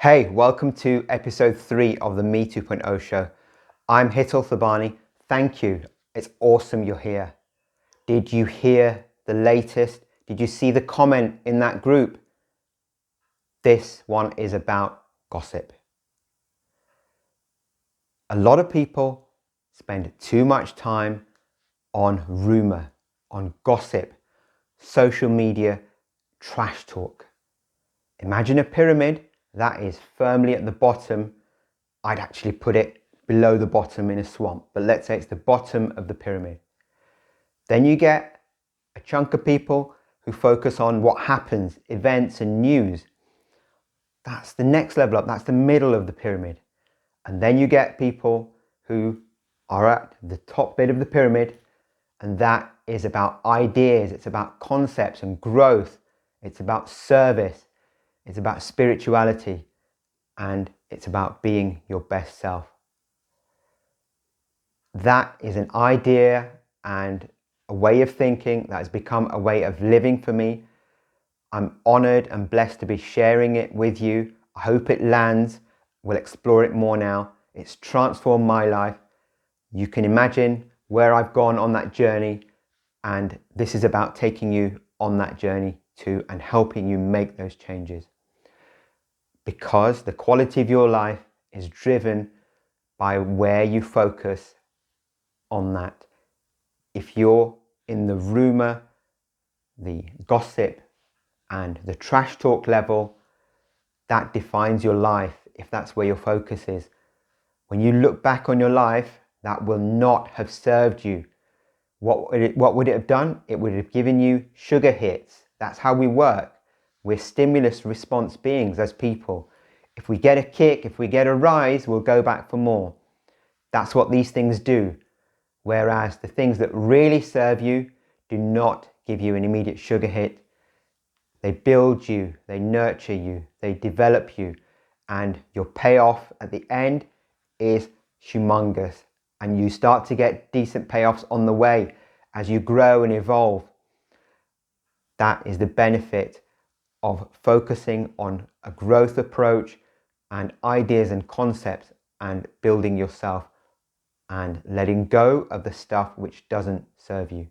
Hey, welcome to episode 3 of the Me 2.0 show. I'm Hital Thabani. Thank you. It's awesome you're here. Did you hear the latest? Did you see the comment in that group? This one is about gossip. A lot of people spend too much time on rumour, on gossip, social media, trash talk. Imagine a pyramid that is firmly at the bottom. I'd actually put it below the bottom in a swamp, but let's say it's the bottom of the pyramid. Then you get a chunk of people who focus on what happens, events and news. That's the next level up, that's the middle of the pyramid. And then you get people who are at the top bit of the pyramid, and that is about ideas, it's about concepts and growth, it's about service, it's about spirituality, and it's about being your best self. That is an idea and a way of thinking that has become a way of living for me. I'm honored and blessed to be sharing it with you. I hope it lands. We'll explore it more now. It's transformed my life. You can imagine where I've gone on that journey, and this is about taking you on that journey too and helping you make those changes. Because the quality of your life is driven by where you focus on that. If you're in the rumour, the gossip and the trash talk level, that defines your life if that's where your focus is. When you look back on your life, that will not have served you. What would it have done? It would have given you sugar hits. That's how we work. We're stimulus response beings as people. If we get a kick, if we get a rise, we'll go back for more. That's what these things do. Whereas the things that really serve you do not give you an immediate sugar hit. They build you, they nurture you, they develop you, and your payoff at the end is humongous. And you start to get decent payoffs on the way as you grow and evolve. That is the benefit of focusing on a growth approach and ideas and concepts and building yourself and letting go of the stuff which doesn't serve you.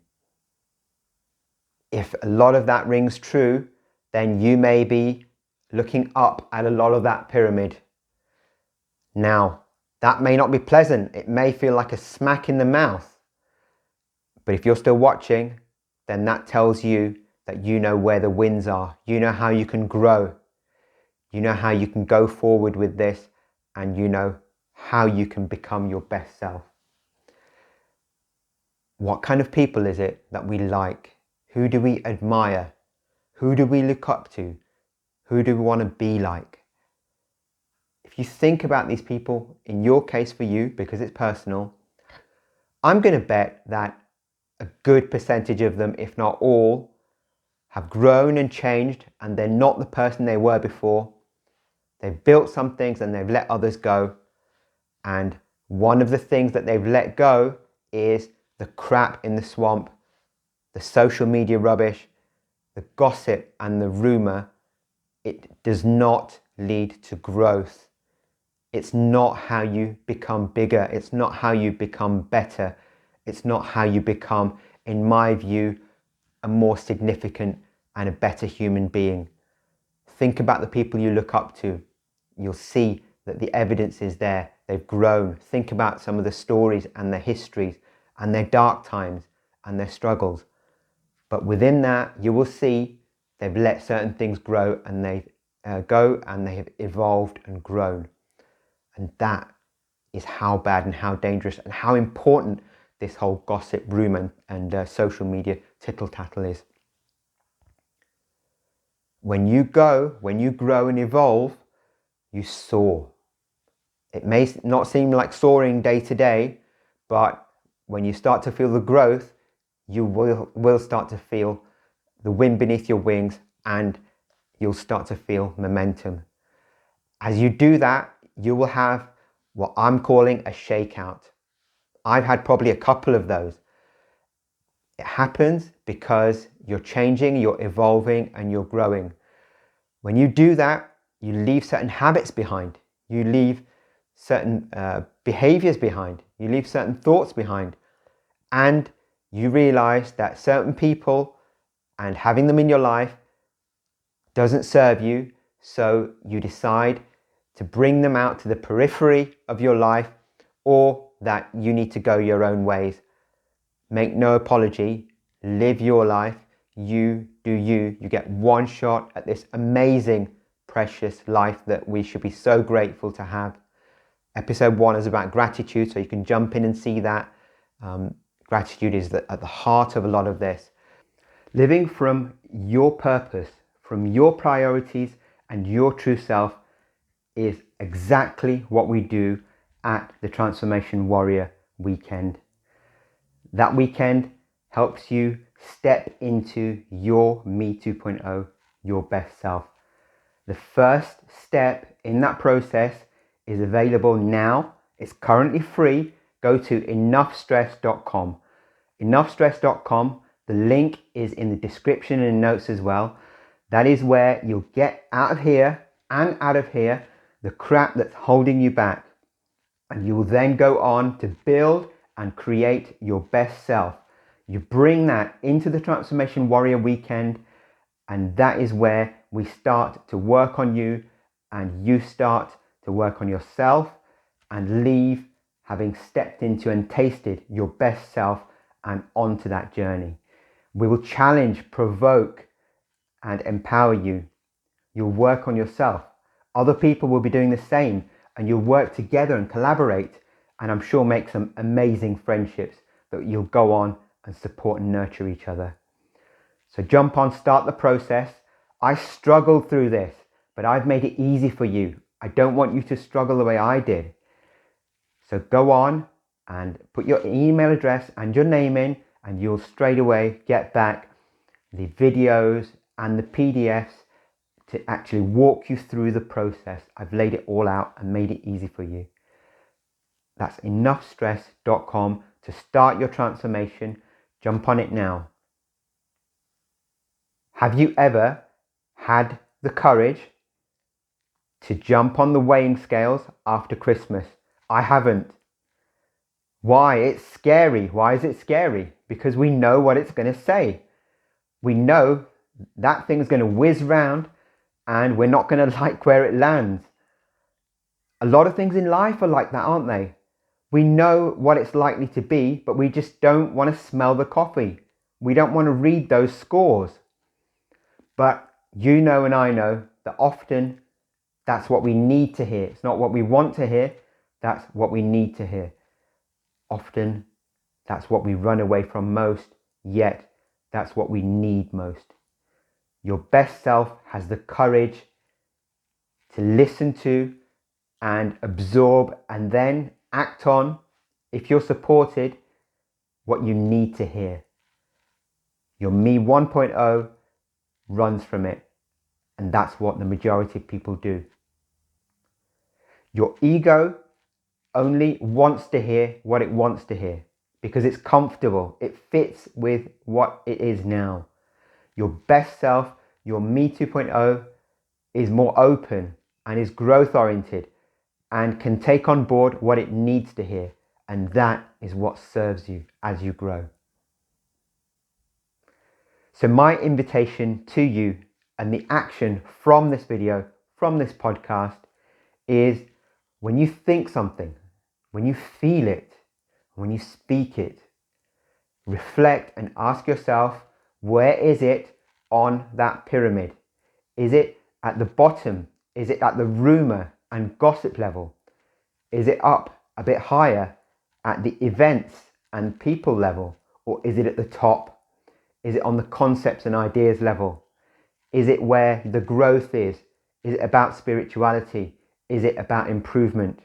If a lot of that rings true, then you may be looking up at a lot of that pyramid. Now, that may not be pleasant. It may feel like a smack in the mouth. But if you're still watching, then that tells you that you know where the wins are. You know how you can grow. You know how you can go forward with this, and you know how you can become your best self. What kind of people is it that we like? Who do we admire? Who do we look up to? Who do we want to be like? If you think about these people, in your case for you, because it's personal, I'm going to bet that a good percentage of them, if not all, have grown and changed, and they're not the person they were before. They've built some things and they've let others go. And one of the things that they've let go is the crap in the swamp, the social media rubbish, the gossip and the rumour. It does not lead to growth. It's not how you become bigger. It's not how you become better. It's not how you become, in my view, a more significant and a better human being. Think about the people you look up to. You'll see that the evidence is there. They've grown. Think about some of the stories and their histories and their dark times and their struggles. But within that, you will see they've let certain things grow and they have evolved and grown. And that is how bad and how dangerous and how important this whole gossip, rumour and social media tittle-tattle is. When you grow and evolve, you soar. It may not seem like soaring day to day, but when you start to feel the growth, you will start to feel the wind beneath your wings, and you'll start to feel momentum. As you do that, you will have what I'm calling a shakeout. I've had probably a couple of those. It happens because you're changing, you're evolving, and you're growing. When you do that, you leave certain habits behind. You leave certain behaviors behind. You leave certain thoughts behind. And you realize that certain people and having them in your life doesn't serve you. So you decide to bring them out to the periphery of your life, or that you need to go your own ways. Make no apology. Live your life. You do you. You get one shot at this amazing, precious life that we should be so grateful to have. Episode 1 is about gratitude, so you can jump in and see that. Gratitude is at the heart of a lot of this. Living from your purpose, from your priorities and your true self is exactly what we do at the Transformation Warrior weekend. That weekend helps you step into your Me 2.0, your best self. The first step in that process is available now. It's currently free. Go to enoughstress.com. Enoughstress.com. The link is in the description and notes as well. That is where you'll get out of here and out of here the crap that's holding you back. And you will then go on to build and create your best self. You bring that into the Transformation Warrior weekend, and that is where we start to work on you, and you start to work on yourself and leave having stepped into and tasted your best self and onto that journey. We will challenge, provoke, and empower you. You'll work on yourself. Other people will be doing the same, and you'll work together and collaborate, and I'm sure make some amazing friendships that you'll go on and support and nurture each other. So jump on, start the process. I struggled through this, but I've made it easy for you. I don't want you to struggle the way I did. So go on and put your email address and your name in, and you'll straight away get back the videos and the PDFs to actually walk you through the process. I've laid it all out and made it easy for you. That's enoughstress.com to start your transformation. Jump on it now. Have you ever had the courage to jump on the weighing scales after Christmas? I haven't. Why? It's scary. Why is it scary? Because we know what it's going to say. We know that thing's going to whiz round and we're not going to like where it lands. A lot of things in life are like that, aren't they? We know what it's likely to be, but we just don't want to smell the coffee. We don't want to read those scores. But you know and I know that often that's what we need to hear. It's not what we want to hear, that's what we need to hear. Often that's what we run away from most, yet that's what we need most. Your best self has the courage to listen to and absorb and then act on, if you're supported, what you need to hear. Your Me 1.0 runs from it, and that's what the majority of people do. Your ego only wants to hear what it wants to hear because it's comfortable. It fits with what it is now. Your best self, your Me 2.0, is more open and is growth oriented and can take on board what it needs to hear. And that is what serves you as you grow. So my invitation to you and the action from this video, from this podcast, is when you think something, when you feel it, when you speak it, reflect and ask yourself, where is it on that pyramid? Is it at the bottom? Is it at the rumour and gossip level? Is it up a bit higher at the events and people level? Or is it at the top? Is it on the concepts and ideas level? Is it where the growth is? Is it about spirituality? Is it about improvement?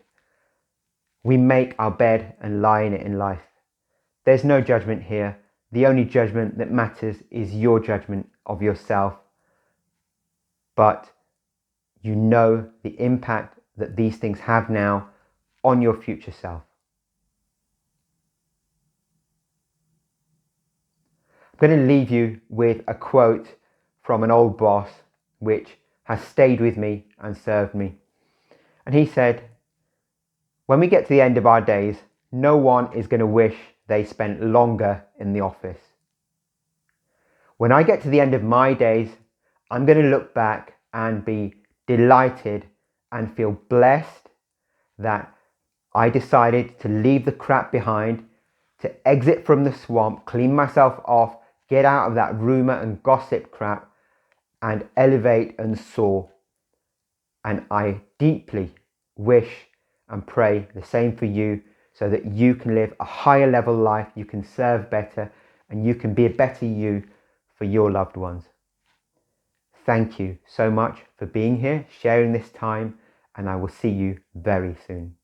We make our bed and lie in it in life. There's no judgment here. The only judgment that matters is your judgment of yourself. But you know the impact that these things have now on your future self. I'm going to leave you with a quote from an old boss, which has stayed with me and served me. And he said, when we get to the end of our days, no one is going to wish they spent longer in the office. When I get to the end of my days, I'm going to look back and be delighted and feel blessed that I decided to leave the crap behind, to exit from the swamp, clean myself off, get out of that rumour and gossip crap, and elevate and soar. And I deeply wish and pray the same for you, so that you can live a higher level life, you can serve better, and you can be a better you for your loved ones. Thank you so much for being here, sharing this time, and I will see you very soon.